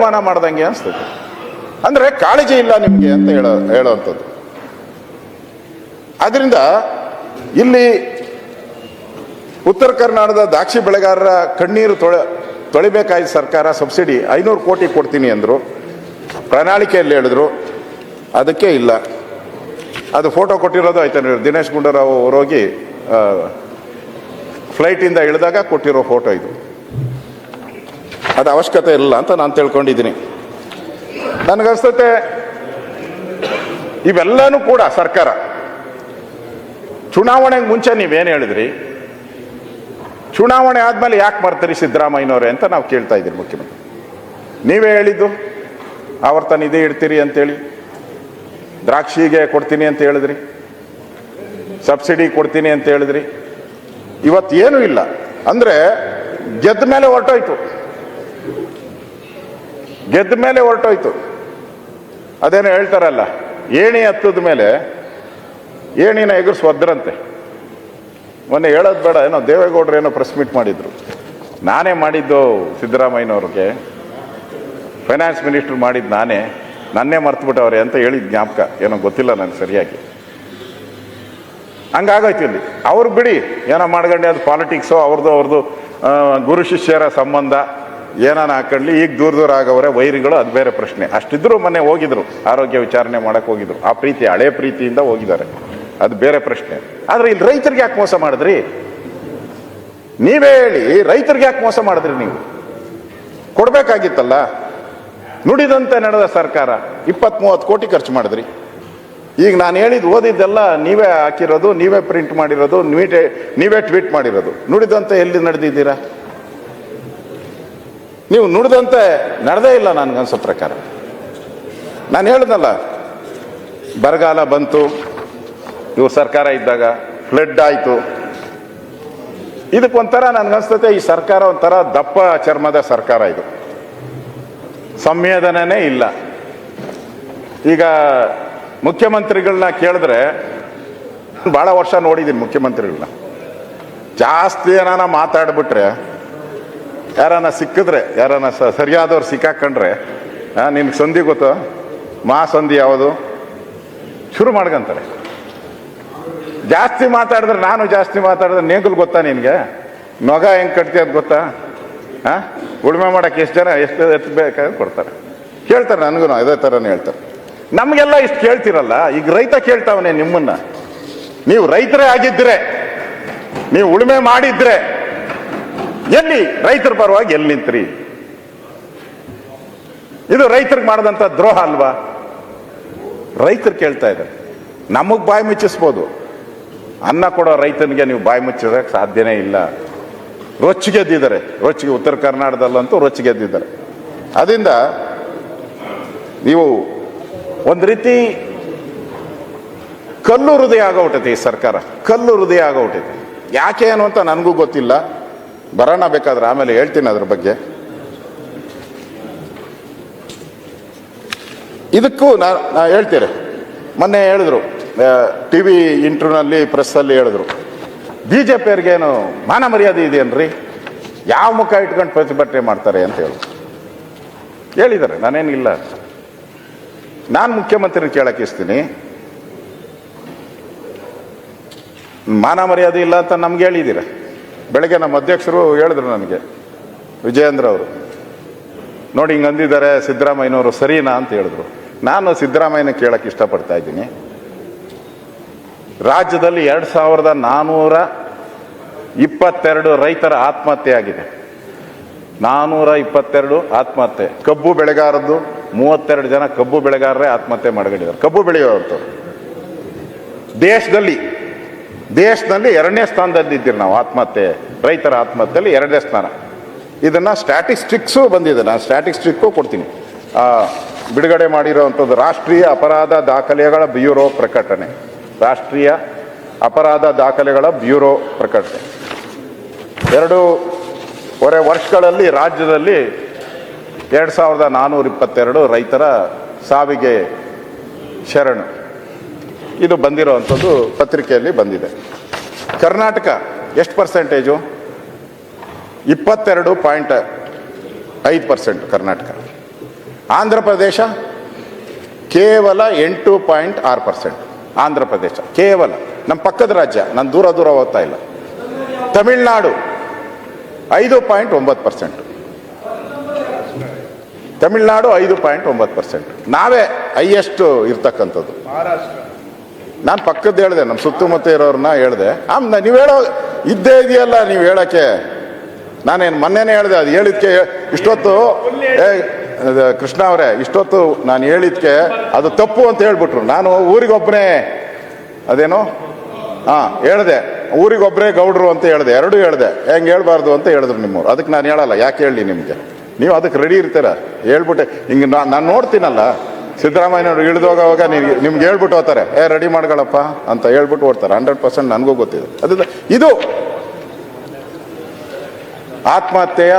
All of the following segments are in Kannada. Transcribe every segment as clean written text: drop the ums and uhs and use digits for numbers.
ಅವಮಾನ ಮಾಡ್ದಂಗೆ ಅನಿಸ್ತದೆ. ಅಂದರೆ ಕಾಳಜಿ ಇಲ್ಲ ನಿಮಗೆ ಅಂತ ಹೇಳೋವಂಥದ್ದು. ಆದ್ದರಿಂದ ಇಲ್ಲಿ ಉತ್ತರ ಕರ್ನಾಟಕದ ದ್ರಾಕ್ಷಿ ಬೆಳೆಗಾರರ ಕಣ್ಣೀರು ತೊಳಿಬೇಕಾಯ್ತು ಸರ್ಕಾರ. ಸಬ್ಸಿಡಿ 500 ಕೋಟಿ ಕೊಡ್ತೀನಿ ಅಂದರು, ಪ್ರಣಾಳಿಕೆಯಲ್ಲಿ ಹೇಳಿದ್ರು, ಅದಕ್ಕೆ ಇಲ್ಲ. ಅದು ಫೋಟೋ ಕೊಟ್ಟಿರೋದು ಆಯ್ತಾನೆ, ದಿನೇಶ್ ಗುಂಡೂರಾವ್ ಅವರೋಗಿ ಫ್ಲೈಟಿಂದ ಇಳಿದಾಗ ಕೊಟ್ಟಿರೋ ಫೋಟೋ ಇದು. ಅದು ಅವಶ್ಯಕತೆ ಇಲ್ಲ ಅಂತ ನಾನು ತಿಳ್ಕೊಂಡಿದ್ದೀನಿ. ನನಗನ್ಸುತ್ತೆ ಇವೆಲ್ಲನೂ ಕೂಡ ಸರ್ಕಾರ ಚುನಾವಣೆಗೆ ಮುಂಚೆ ನೀವೇನು ಹೇಳಿದ್ರಿ, ಚುನಾವಣೆ ಆದಮೇಲೆ ಯಾಕೆ ಬರ್ತೀರಿ ಸಿದ್ದರಾಮಯ್ಯನವರೇ ಅಂತ ನಾವು ಕೇಳ್ತಾ ಇದ್ದೀರಿ. ಮುಖ್ಯಮಂತ್ರಿ ನೀವೇ ಹೇಳಿದ್ದು ಆವರ್ತ ನಿಧಿ ಇಡ್ತೀರಿ ಅಂತೇಳಿ, ದ್ರಾಕ್ಷಿಗೆ ಕೊಡ್ತೀನಿ ಅಂತ ಹೇಳಿದ್ರಿ, ಸಬ್ಸಿಡಿ ಕೊಡ್ತೀನಿ ಅಂತ ಹೇಳಿದ್ರಿ. ಇವತ್ತೇನೂ ಇಲ್ಲ. ಅಂದರೆ ಗೆದ್ದ ಮೇಲೆ ಹೊರಟೋಯ್ತು. ಅದೇನೋ ಹೇಳ್ತಾರಲ್ಲ, ಏಣಿ ಹತ್ತದ ಮೇಲೆ ಏಣಿನ ಎದುರಿಸಿ ಒದ್ರಂತೆ. ಮೊನ್ನೆ ಹೇಳೋದು ಬೇಡ, ಏನೋ ದೇವೇಗೌಡರು ಏನೋ ಪ್ರೆಸ್ ಮೀಟ್ ಮಾಡಿದ್ರು. ನಾನೇ ಮಾಡಿದ್ದು ಸಿದ್ದರಾಮಯ್ಯನವ್ರಿಗೆ, ಫೈನಾನ್ಸ್ ಮಿನಿಸ್ಟರ್ ಮಾಡಿದ್ದು ನನ್ನೇ ಮರ್ತುಬಿಟ್ಟವ್ರೆ ಅಂತ ಹೇಳಿದ ಜ್ಞಾಪಕ ಏನೋ ಗೊತ್ತಿಲ್ಲ ನನಗೆ ಸರಿಯಾಗಿ. ಹಂಗಾಗೋಯ್ತು ಇಲ್ಲಿ. ಅವ್ರು ಬಿಡಿ, ಏನೋ ಮಾಡ್ಕೊಂಡೆ, ಅದು ಪಾಲಿಟಿಕ್ಸು, ಅವ್ರದ್ದು ಗುರು ಶಿಷ್ಯರ ಸಂಬಂಧ ಏನಾನ ಹಾಕೊಳ್ಳಿ. ಈಗ ದೂರ ಆಗವ್ರೆ ವೈರಿಗಳು, ಅದು ಬೇರೆ ಪ್ರಶ್ನೆ. ಅಷ್ಟಿದ್ರು ಮೊನ್ನೆ ಹೋಗಿದ್ರು, ಆರೋಗ್ಯ ವಿಚಾರಣೆ ಮಾಡಕ್ಕೆ ಹೋಗಿದ್ರು. ಆ ಪ್ರೀತಿ ಹಳೆ ಪ್ರೀತಿಯಿಂದ ಹೋಗಿದ್ದಾರೆ, ಅದು ಬೇರೆ ಪ್ರಶ್ನೆ. ಆದರೆ ಇಲ್ಲಿ ರೈತರಿಗೆ ಯಾಕೆ ಮೋಸ ಮಾಡಿದ್ರಿ? ನೀವೇ ಹೇಳಿ, ರೈತರಿಗೆ ಯಾಕೆ ಮೋಸ ಮಾಡಿದ್ರಿ? ನೀವು ಕೊಡಬೇಕಾಗಿತ್ತಲ್ಲ. ನುಡಿದಂತೆ ನಡೆದ ಸರ್ಕಾರ 20-30 ಕೋಟಿ ಖರ್ಚು ಮಾಡಿದ್ರಿ. ಈಗ ನಾನು ಓದಿದ್ದೆಲ್ಲ ನೀವೇ ಹಾಕಿರೋದು, ನೀವೇ ಪ್ರಿಂಟ್ ಮಾಡಿರೋದು, ನೀವೇ ಟ್ವೀಟ್ ಮಾಡಿರೋದು. ನುಡಿದಂತೆ ಎಲ್ಲಿ ನಡೆದಿದ್ದೀರಾ? ನೀವು ನುಡಿದಂತೆ ನಡೆದೇ ಇಲ್ಲ ನನಗನ್ಸೋ ಪ್ರಕಾರ. ನಾನು ಹೇಳಿದ್ನಲ್ಲ, ಬರಗಾಲ ಬಂತು, ಇವು ಸರ್ಕಾರ ಇದ್ದಾಗ ಫ್ಲಡ್ ಆಯಿತು. ಇದಕ್ಕೊಂಥರ ನನಗನ್ಸ್ತತೆ ಈ ಸರ್ಕಾರ ಒಂಥರ ದಪ್ಪ ಚರ್ಮದ ಸರ್ಕಾರ. ಇದು ಸಂವೇದನೆ ಇಲ್ಲ. ಈಗ ಮುಖ್ಯಮಂತ್ರಿಗಳನ್ನ ಕೇಳಿದ್ರೆ, ಭಾಳ ವರ್ಷ ನೋಡಿದ್ದೀನಿ ಮುಖ್ಯಮಂತ್ರಿಗಳನ್ನ, ಜಾಸ್ತಿ ಏನಾನ ಮಾತಾಡ್ಬಿಟ್ರೆ, ಯಾರನ್ನ ಸಿಕ್ಕಿದ್ರೆ, ಯಾರನ್ನ ಸರಿಯಾದವ್ರು ಸಿಕ್ಕಾಕೊಂಡ್ರೆ, ನಿನ್ಗೆ ಸಂಧಿ ಗೊತ್ತು, ಸಂಧಿ ಯಾವುದು ಶುರು ಮಾಡ್ಕೊಂತಾರೆ. ಜಾಸ್ತಿ ಮಾತಾಡಿದ್ರೆ, ನಾನು ಜಾಸ್ತಿ ಮಾತಾಡಿದ್ರೆ ನೇಗುಲ್ ಗೊತ್ತಾ ನಿನಗೆ? ನೊಗ ಹೆಂಗೆ ಕಟ್ತೀಯ ಅದು ಗೊತ್ತಾ? ಉಳುಮೆ ಮಾಡೋಕ್ಕೆ ಎಷ್ಟು ಎತ್ತಬೇಕಾದ್ರೆ ಕೊಡ್ತಾರೆ. ಕೇಳ್ತಾರೆ, ನನಗೂ ಅದೇ ಥರನೇ ಹೇಳ್ತಾರೆ. ನಮಗೆಲ್ಲ ಇಷ್ಟು ಕೇಳ್ತಿರಲ್ಲ. ಈಗ ರೈತ ಕೇಳ್ತಾವನೆ ನಿಮ್ಮನ್ನ. ನೀವು ರೈತರೇ ಆಗಿದ್ರೆ, ನೀವು ಉಳುಮೆ ಮಾಡಿದ್ರೆ, ಎಲ್ಲಿ ರೈತರ ಪರವಾಗಿ ಎಲ್ಲಿ ನಿಂತ್ರಿ? ಇದು ರೈತರಿಗೆ ಮಾಡಿದಂಥ ದ್ರೋಹ ಅಲ್ವಾ? ರೈತರು ಕೇಳ್ತಾ ಇದ್ದಾರೆ. ನಮಗೆ ಬಾಯಿ ಮುಚ್ಚಿಸ್ಬೋದು, ಅನ್ನ ಕೊಡೋ ರೈತನಿಗೆ ನೀವು ಬಾಯಿ ಮುಚ್ಚೋದಕ್ಕೆ ಸಾಧ್ಯನೇ ಇಲ್ಲ. ರೊಚ್ಚಿಗೆದ್ದಿದ್ದಾರೆ, ಉತ್ತರ ಕರ್ನಾಟಕದಲ್ಲಂತೂ ರೊಚ್ಚಿಗೆದ್ದಿದ್ದಾರೆ. ಅದರಿಂದ ನೀವು ಒಂದು ರೀತಿ ಕಲ್ಲು ಹೃದಯ ಆಗೋಗ್ಬಿಟ್ಟೈತೆ ಈ ಸರ್ಕಾರ, ಕಲ್ಲು ಹೃದಯ ಆಗೋಗ್ಬಿಟ್ಟೈತೆ. ಯಾಕೆ ಏನು ಅಂತ ನನಗೂ ಗೊತ್ತಿಲ್ಲ. ಬರೋಣ, ಬೇಕಾದ್ರೆ ಆಮೇಲೆ ಹೇಳ್ತೀನಿ ಅದ್ರ ಬಗ್ಗೆ. ಇದಕ್ಕೂ ನಾ ಹೇಳ್ತೀರಿ. ಮೊನ್ನೆ ಹೇಳಿದ್ರು, TV ಇಂಟರ್ವ್ಯೂನಲ್ಲಿ, ಪ್ರೆಸ್ಸಲ್ಲಿ ಹೇಳಿದ್ರು, BJPಯವ್ರಿಗೇನು ಮಾನ ಮರ್ಯಾದೆ ಇದೆಯೇನ್ರಿ? ಯಾವ ಮುಖ ಇಟ್ಕೊಂಡು ಪ್ರತಿಭಟನೆ ಮಾಡ್ತಾರೆ ಅಂತ ಹೇಳಿದ್ದಾರೆ. ನಾನೇನಿಲ್ಲ, ನಾನು ಮುಖ್ಯಮಂತ್ರಿ ಕೇಳಕ್ಕೆ ಇಸ್ತೀನಿ. ಮಾನ ಮರ್ಯಾದೆ ಇಲ್ಲ ಅಂತ ನಮ್ಗೆ ಹೇಳಿದ್ದೀರ. ಬೆಳಗ್ಗೆ ನಮ್ಮ ಅಧ್ಯಕ್ಷರು ಹೇಳಿದ್ರು ನನಗೆ, ವಿಜಯೇಂದ್ರ ಅವರು, ನೋಡಿ ಹಿಂಗೆ ಅಂದಿದ್ದಾರೆ ಸಿದ್ದರಾಮಯ್ಯನವರು, ಸರಿನಾ ಅಂತ ಹೇಳಿದ್ರು. ನಾನು ಸಿದ್ದರಾಮಯ್ಯನ ಕೇಳಕ್ಕೆ ಇಷ್ಟಪಡ್ತಾ ಇದ್ದೀನಿ. ರಾಜ್ಯದಲ್ಲಿ 2422 ರೈತರ ಆತ್ಮಹತ್ಯೆ ಆಗಿದೆ. 422 ಆತ್ಮಹತ್ಯೆ. ಕಬ್ಬು ಬೆಳೆಗಾರದ್ದು 32 ಜನ ಕಬ್ಬು ಬೆಳೆಗಾರರೇ ಆತ್ಮಹತ್ಯೆ ಮಾಡ್ಕೊಂಡಿದ್ದಾರೆ. ಕಬ್ಬು ಬೆಳೆಯೋರು ದೇಶದಲ್ಲಿ 2ನೇ ಸ್ಥಾನದಲ್ಲಿ ಇದ್ದೀರಿ ನಾವು. ಆತ್ಮಹತ್ಯೆ, ರೈತರ ಆತ್ಮಹತ್ಯೆಯಲ್ಲಿ 2ನೇ ಸ್ಥಾನ. ಇದನ್ನು ಸ್ಟ್ಯಾಟಿಸ್ಟಿಕ್ಸು ಬಂದಿದೆ, ನಾನು ಸ್ಟ್ಯಾಟಿಸ್ಟಿಕ್ಕು ಕೊಡ್ತೀನಿ. ಬಿಡುಗಡೆ ಮಾಡಿರೋವಂಥದ್ದು ರಾಷ್ಟ್ರೀಯ ಅಪರಾಧ ದಾಖಲೆಗಳ ಬ್ಯೂರೋ ಪ್ರಕಟಣೆ. ರಾಷ್ಟ್ರೀಯ ಅಪರಾಧ ದಾಖಲೆಗಳ ಬ್ಯೂರೋ ಪ್ರಕಟಣೆ. 2.5 ವರ್ಷಗಳಲ್ಲಿ ರಾಜ್ಯದಲ್ಲಿ 2422 ರೈತರ ಸಾವಿಗೆ ಶರಣು. ಇದು ಬಂದಿರೋವಂಥದ್ದು ಪತ್ರಿಕೆಯಲ್ಲಿ ಬಂದಿದೆ. ಕರ್ನಾಟಕ ಎಷ್ಟು ಪರ್ಸೆಂಟೇಜು? 22.5% ಕರ್ನಾಟಕ. ಆಂಧ್ರ ಪ್ರದೇಶ ಕೇವಲ 8.6%. ಆಂಧ್ರ ಪ್ರದೇಶ ಕೇವಲ ನಮ್ಮ ಪಕ್ಕದ ರಾಜ್ಯ, ನಾನು ದೂರ ದೂರ ಓದ್ತಾ ಇಲ್ಲ. ತಮಿಳುನಾಡು 5.9%. ತಮಿಳುನಾಡು 5.9%. ನಾವೇ ಹೈಯೆಸ್ಟ್ ಇರ್ತಕ್ಕಂಥದ್ದು. ನಾನು ಪಕ್ಕದ್ದು ಹೇಳಿದೆ, ನಮ್ಮ ಸುತ್ತಮುತ್ತ ಇರೋರನ್ನ ಹೇಳಿದೆ. ನೀವು ಹೇಳೋ ಇದ್ದೇ ಇದೆಯಲ್ಲ, ನೀವು ಹೇಳೋಕ್ಕೆ ನಾನೇನು ಮೊನ್ನೆನೇ ಹೇಳಿದೆ. ಅದು ಹೇಳಿದ್ಕೆ ಇಷ್ಟೊತ್ತು ಕೃಷ್ಣ ಅವರೇ, ಇಷ್ಟೊತ್ತು ನಾನು ಹೇಳಿದ್ಕೆ ಅದು ತಪ್ಪು ಅಂತ ಹೇಳ್ಬಿಟ್ರು. ನಾನು ಊರಿಗೊಬ್ಬನೇ ಅದೇನೋ ಹೇಳಿದೆ, ಊರಿಗೊಬ್ಬರೇ ಗೌಡ್ರು ಅಂತ ಹೇಳಿದೆ, ಎರಡೂ ಹೇಳಿದೆ. ಹೆಂಗೆ ಹೇಳ್ಬಾರ್ದು ಅಂತ ಹೇಳಿದ್ರು ನಿಮ್ಮವ್ರು. ಅದಕ್ಕೆ ನಾನು ಹೇಳಲ್ಲ, ಯಾಕೆ ಹೇಳಿ ನಿಮಗೆ, ನೀವು ಅದಕ್ಕೆ ರೆಡಿ ಇರ್ತೀರ. ಹೇಳ್ಬಿಟ್ಟೆ ಹಿಂಗೆ ನಾನು ನೋಡ್ತೀನಲ್ಲ, ಸಿದ್ದರಾಮಯ್ಯನವ್ರು ಇಳಿದೋಗವಾಗ ನಿಮ್ಗೆ ಹೇಳ್ಬಿಟ್ಟು ಹೋಗ್ತಾರೆ, ರೆಡಿ ಮಾಡ್ಕೊಳಪ್ಪ ಅಂತ ಹೇಳ್ಬಿಟ್ಟು ಓಡ್ತಾರೆ. 100% ನನಗೂ ಗೊತ್ತಿದೆ. ಅದು ಇದು ಆತ್ಮಹತ್ಯೆಯ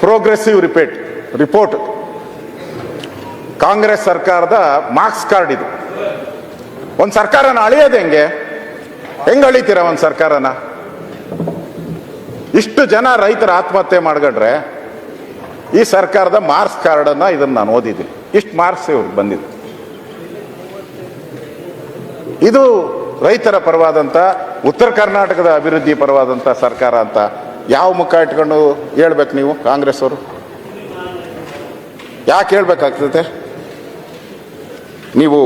ಪ್ರೋಗ್ರೆಸಿವ್ ರಿಪೋರ್ಟ್ ಕಾಂಗ್ರೆಸ್ ಸರ್ಕಾರದ ಮಾರ್ಕ್ಸ್ ಕಾರ್ಡ್ ಇದು. ಒಂದು ಸರ್ಕಾರನ ಅಳಿಯೋದು ಹೆಂಗೆ ಅಳಿತೀರ ಒಂದು ಸರ್ಕಾರನ? ಇಷ್ಟು ಜನ ರೈತರ ಆತ್ಮಹತ್ಯೆ ಮಾಡ್ಕೊಂಡ್ರೆ ಈ ಸರ್ಕಾರದ ಮಾರ್ಕ್ಸ್ ಕಾರ್ಡನ್ನ ಇದನ್ನು ನಾನು ಓದಿದ್ದೀನಿ. ಇಷ್ಟು ಮಾರ್ಕ್ಸ್ ಇವ್ರಿಗೆ ಬಂದಿದೆ. ಇದು ರೈತರ ಪರವಾದಂಥ, ಉತ್ತರ ಕರ್ನಾಟಕದ ಅಭಿವೃದ್ಧಿ ಪರವಾದಂಥ ಸರ್ಕಾರ ಅಂತ ಯಾವ ಮುಖ ಇಟ್ಕೊಂಡು ಹೇಳ್ಬೇಕು ನೀವು ಕಾಂಗ್ರೆಸ್ ಅವರು? ಯಾಕೆ ಹೇಳ್ಬೇಕಾಗ್ತದೆ? ನೀವು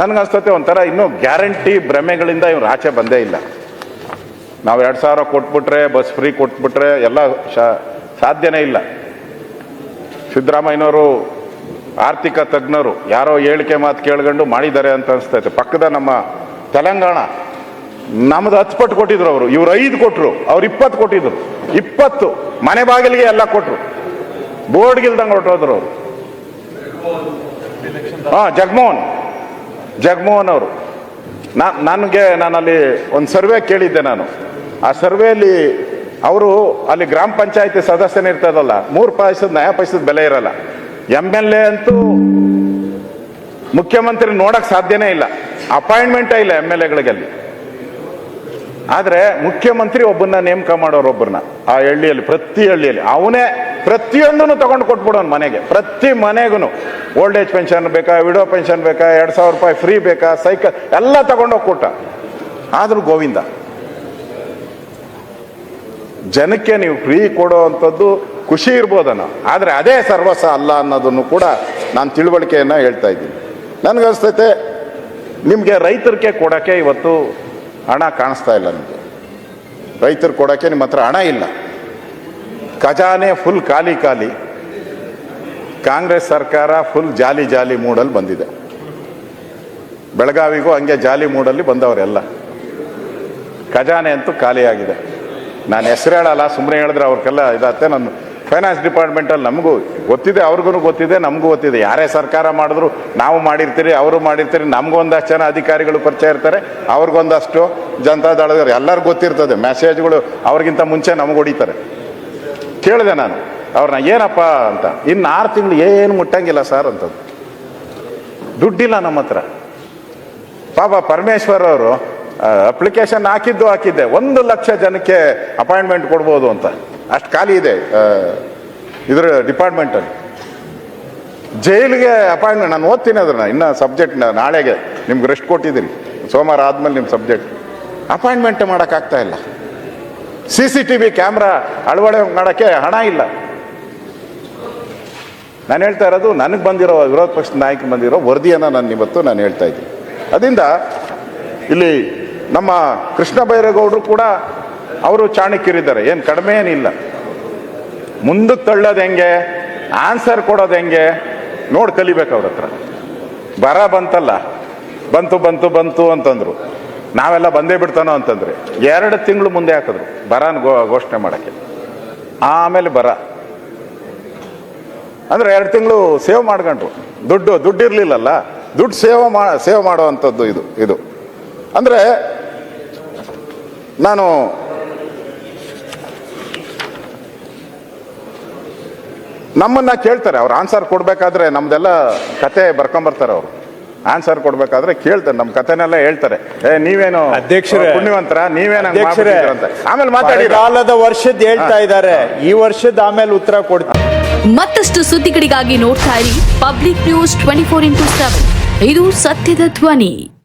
ನನಗನ್ಸ್ತತೆ ಒಂಥರ ಇನ್ನೂ ಗ್ಯಾರಂಟಿ ಭ್ರಮೆಗಳಿಂದ ಇವ್ರು ಆಚೆ ಬಂದೇ ಇಲ್ಲ. ನಾವು 2,000 ಕೊಟ್ಬಿಟ್ರೆ, ಬಸ್ ಫ್ರೀ ಕೊಟ್ಬಿಟ್ರೆ ಎಲ್ಲ ಸಾಧ್ಯನೇ ಇಲ್ಲ. ಸಿದ್ದರಾಮಯ್ಯನವರು ಆರ್ಥಿಕ ತಜ್ಞರು ಯಾರೋ ಹೇಳಿಕೆ ಮಾತು ಕೇಳ್ಕೊಂಡು ಮಾಡಿದ್ದಾರೆ ಅಂತ ಅನಿಸ್ತೈತೆ. ಪಕ್ಕದ ನಮ್ಮ ತೆಲಂಗಾಣ ನಮ್ದು 10 ಪಟ್ಟು ಕೊಟ್ಟಿದ್ರು ಅವರು, ಇವ್ರು 5 ಕೊಟ್ಟರು, ಅವ್ರು 20 ಕೊಟ್ಟಿದ್ರು. 20 ಮನೆ ಬಾಗಿಲಿಗೆ ಎಲ್ಲ ಕೊಟ್ಟರು, ಬೋರ್ಡ್ಗಿಲ್ದಂಗೆ ಹೊರಟೋದ್ರು ಅವರು. ಜಗಮೋಹನ್ ಅವರು. ನಾನಲ್ಲಿ ಒಂದು ಸರ್ವೆ ಕೇಳಿದ್ದೆ ನಾನು. ಆ ಸರ್ವೆಯಲ್ಲಿ ಅವರು ಅಲ್ಲಿ ಗ್ರಾಮ ಪಂಚಾಯತಿ ಸದಸ್ಯನಿರ್ತದಲ್ಲ, 3 ಪೈಸದ ಬೆಲೆ ಇರಲ್ಲ. MLA ಅಂತೂ ಮುಖ್ಯಮಂತ್ರಿ ನೋಡಕ್ ಸಾಧ್ಯನೇ ಇಲ್ಲ, ಅಪಾಯಿಂಟ್ಮೆಂಟೇ ಇಲ್ಲ MLAಗಳಿಗಲ್ಲಿ. ಆದರೆ ಮುಖ್ಯಮಂತ್ರಿ ಒಬ್ಬನ್ನ ನೇಮಕ ಮಾಡೋರು, ಒಬ್ಬರನ್ನ ಆ ಹಳ್ಳಿಯಲ್ಲಿ, ಪ್ರತಿ ಹಳ್ಳಿಯಲ್ಲಿ ಅವನೇ ಪ್ರತಿಯೊಂದನ್ನು ತಗೊಂಡು ಕೊಟ್ಬಿಡೋನು ಮನೆಗೆ. ಪ್ರತಿ ಮನೆಗೂ ಓಲ್ಡ್ ಏಜ್ ಪೆನ್ಷನ್ ಬೇಕಾ, ವಿಡೋ ಪೆನ್ಷನ್ ಬೇಕಾ, 2,000 ರೂಪಾಯಿ ಫ್ರೀ ಬೇಕಾ, ಸೈಕಲ್ ಎಲ್ಲ ತಗೊಂಡೋಗಿ ಕೊಟ್ಟ. ಆದರೂ ಗೋವಿಂದ. ಜನಕ್ಕೆ ನೀವು ಫ್ರೀ ಕೊಡೋ ಅಂಥದ್ದು ಖುಷಿ ಇರ್ಬೋದನ್ನ, ಆದರೆ ಅದೇ ಸರ್ವಸ್ವ ಅಲ್ಲ ಅನ್ನೋದನ್ನು ಕೂಡ ನಾನು ತಿಳುವಳಿಕೆಯನ್ನು ಹೇಳ್ತಾ ಇದ್ದೀನಿ. ನನಗನ್ಸ್ತೈತೆ ನಿಮಗೆ ರೈತರಿಗೆ ಕೊಡೋಕ್ಕೆ ಇವತ್ತು ಹಣ ಕಾಣಿಸ್ತಾ ಇಲ್ಲ. ನಿಮಗೆ ರೈತರು ಕೊಡೋಕ್ಕೆ ನಿಮ್ಮ ಹತ್ರ ಹಣ ಇಲ್ಲ. ಖಜಾನೆ ಫುಲ್ ಖಾಲಿ. ಕಾಂಗ್ರೆಸ್ ಸರ್ಕಾರ ಫುಲ್ ಜಾಲಿ ಮೂಡಲ್ಲಿ ಬಂದಿದೆ. ಬೆಳಗಾವಿಗೂ ಹಂಗೆ ಜಾಲಿ ಮೂಡಲ್ಲಿ ಬಂದವರೆಲ್ಲ. ಖಜಾನೆ ಅಂತೂ ಖಾಲಿಯಾಗಿದೆ. ನಾನು ಹೆಸರು ಹೇಳಲ್ಲ, ಸುಮ್ಮನೆ ಹೇಳಿದ್ರೆ ಅವ್ರಿಗೆಲ್ಲ ಇದಾಗುತ್ತೆ. ನನ್ನ ಫೈನಾನ್ಸ್ ಡಿಪಾರ್ಟ್ಮೆಂಟಲ್ಲಿ ನಮಗೂ ಗೊತ್ತಿದೆ, ಅವ್ರಿಗೂ ಗೊತ್ತಿದೆ, ನಮಗೂ ಗೊತ್ತಿದೆ. ಯಾರೇ ಸರ್ಕಾರ ಮಾಡಿದ್ರು ನಾವು ಮಾಡಿರ್ತೀರಿ, ಅವರು ಮಾಡಿರ್ತೀರಿ. ನಮಗೊಂದಷ್ಟು ಜನ ಅಧಿಕಾರಿಗಳು ಪರಿಚಯ ಇರ್ತಾರೆ, ಅವ್ರಿಗೊಂದಷ್ಟು ಜನತಾದಳದವ್ರು ಎಲ್ಲರಿಗೂ ಗೊತ್ತಿರ್ತದೆ. ಮೆಸೇಜ್ಗಳು ಅವ್ರಿಗಿಂತ ಮುಂಚೆ ನಮಗೆ ಹೊಡಿತಾರೆ. ಕೇಳಿದೆ ನಾನು ಅವ್ರನ್ನ, ಏನಪ್ಪ ಅಂತ. ಇನ್ನು 6 ತಿಂಗಳು ಏನು ಮುಟ್ಟಂಗಿಲ್ಲ ಸರ್ ಅಂತದ್ದು. ದುಡ್ಡಿಲ್ಲ ನಮ್ಮ ಹತ್ರ. ಪಾಪ ಪರಮೇಶ್ವರ್ ಅವರು ಅಪ್ಲಿಕೇಶನ್ ಹಾಕಿದ್ದೆ 1 ಲಕ್ಷ ಜನಕ್ಕೆ ಅಪಾಯಿಂಟ್ಮೆಂಟ್ ಕೊಡ್ಬೋದು ಅಂತ. ಅಷ್ಟು ಖಾಲಿ ಇದೆ ಇದರ ಡಿಪಾರ್ಟ್ಮೆಂಟಲ್ಲಿ. ಜೈಲಿಗೆ ಅಪಾಯಿಂಟ್ಮೆಂಟ್ ನಾನು ಓದ್ತೀನಿ ಅದನ್ನ, ಇನ್ನು ಸಬ್ಜೆಕ್ಟ್ ನಾಳೆಗೆ ನಿಮ್ಗೆ ರೆಸ್ಟ್ ಕೊಟ್ಟಿದ್ದೀರಿ, ಸೋಮವಾರ ಆದಮೇಲೆ ನಿಮ್ಮ ಸಬ್ಜೆಕ್ಟ್. ಅಪಾಯಿಂಟ್ಮೆಂಟ್ ಮಾಡೋಕ್ಕಾಗ್ತಾ ಇಲ್ಲ. CCTV ಕ್ಯಾಮ್ರಾ ಅಳವಡೆ ಮಾಡೋಕ್ಕೆ ಹಣ ಇಲ್ಲ. ನಾನು ಹೇಳ್ತಾ ಇರೋದು ನನಗೆ ಬಂದಿರೋ, ವಿರೋಧ ಪಕ್ಷದ ನಾಯಕರು ಬಂದಿರೋ ವರದಿಯನ್ನು ನಾನು ಹೇಳ್ತಾ ಇದ್ದೀನಿ. ಅದರಿಂದ ಇಲ್ಲಿ ನಮ್ಮ ಕೃಷ್ಣ ಬೈರೇಗೌಡರು ಕೂಡ ಅವರು ಚಾಣಕ್ಯರಿದ್ದಾರೆ, ಏನು ಕಡಿಮೆ ಏನಿಲ್ಲ. ಮುಂದಕ್ಕೆ ತಳ್ಳೋದು ಹೆಂಗೆ, ಆನ್ಸರ್ ಕೊಡೋದು ಹೆಂಗೆ ನೋಡಿ ಕಲಿಬೇಕು ಅವ್ರ ಹತ್ರ. ಬರ ಬಂತಲ್ಲ, ಬಂತು ಅಂತಂದ್ರು. ನಾವೆಲ್ಲ ಬಂದೇ ಬಿಡ್ತಾನೋ ಅಂತಂದ್ರೆ 2 ತಿಂಗಳು ಮುಂದೆ ಹಾಕಿದ್ರು ಬರನ ಘೋಷಣೆ ಮಾಡೋಕ್ಕೆ. ಆಮೇಲೆ ಬರ ಅಂದರೆ 2 ತಿಂಗಳು ಸೇವ್ ಮಾಡ್ಕೊಂಡ್ರು. ದುಡ್ಡು ಇರಲಿಲ್ಲಲ್ಲ, ದುಡ್ಡು ಸೇವ್ ಮಾಡುವಂಥದ್ದು ಇದು. ಅಂದರೆ ನಾನು ನಮ್ಮನ್ನ ಕೇಳ್ತಾರೆ, ಅವ್ರು ಆನ್ಸರ್ ಕೊಡಬೇಕಾದ್ರೆ ನಮ್ದೆಲ್ಲ ಕತೆ ಬರ್ಕೊಂಬರ್ತಾರೆ ಅವರು. ಆನ್ಸರ್ ಕೊಡ್ಬೇಕಾದ್ರೆ ಕೇಳ್ತಾರೆ, ನಮ್ಮ ಕಥೆನೆಲ್ಲ ಹೇಳ್ತಾರೆ. ನೀವೇನು ಅಧ್ಯಕ್ಷರೇ, ಪುಣ್ಯವಂತರ, ನೀವೇನು ಅಧ್ಯಕ್ಷರೇ, ಅಂತ. ಆಮೇಲೆ ಮಾತಾಡಿ, ಕಾಲದ ವರ್ಷದ ಹೇಳ್ತಾ ಇದ್ದಾರೆ, ಈ ವರ್ಷದ ಆಮೇಲೆ ಉತ್ತರ ಕೊಡ್ತಾರೆ. ಮತ್ತಷ್ಟು ಸುದ್ದಿಗಳಿಗಾಗಿ ನೋಡ್ತಾ ಇರಿ ಪಬ್ಲಿಕ್ ನ್ಯೂಸ್ 24x7. ಇದು ಸತ್ಯದ ಧ್ವನಿ.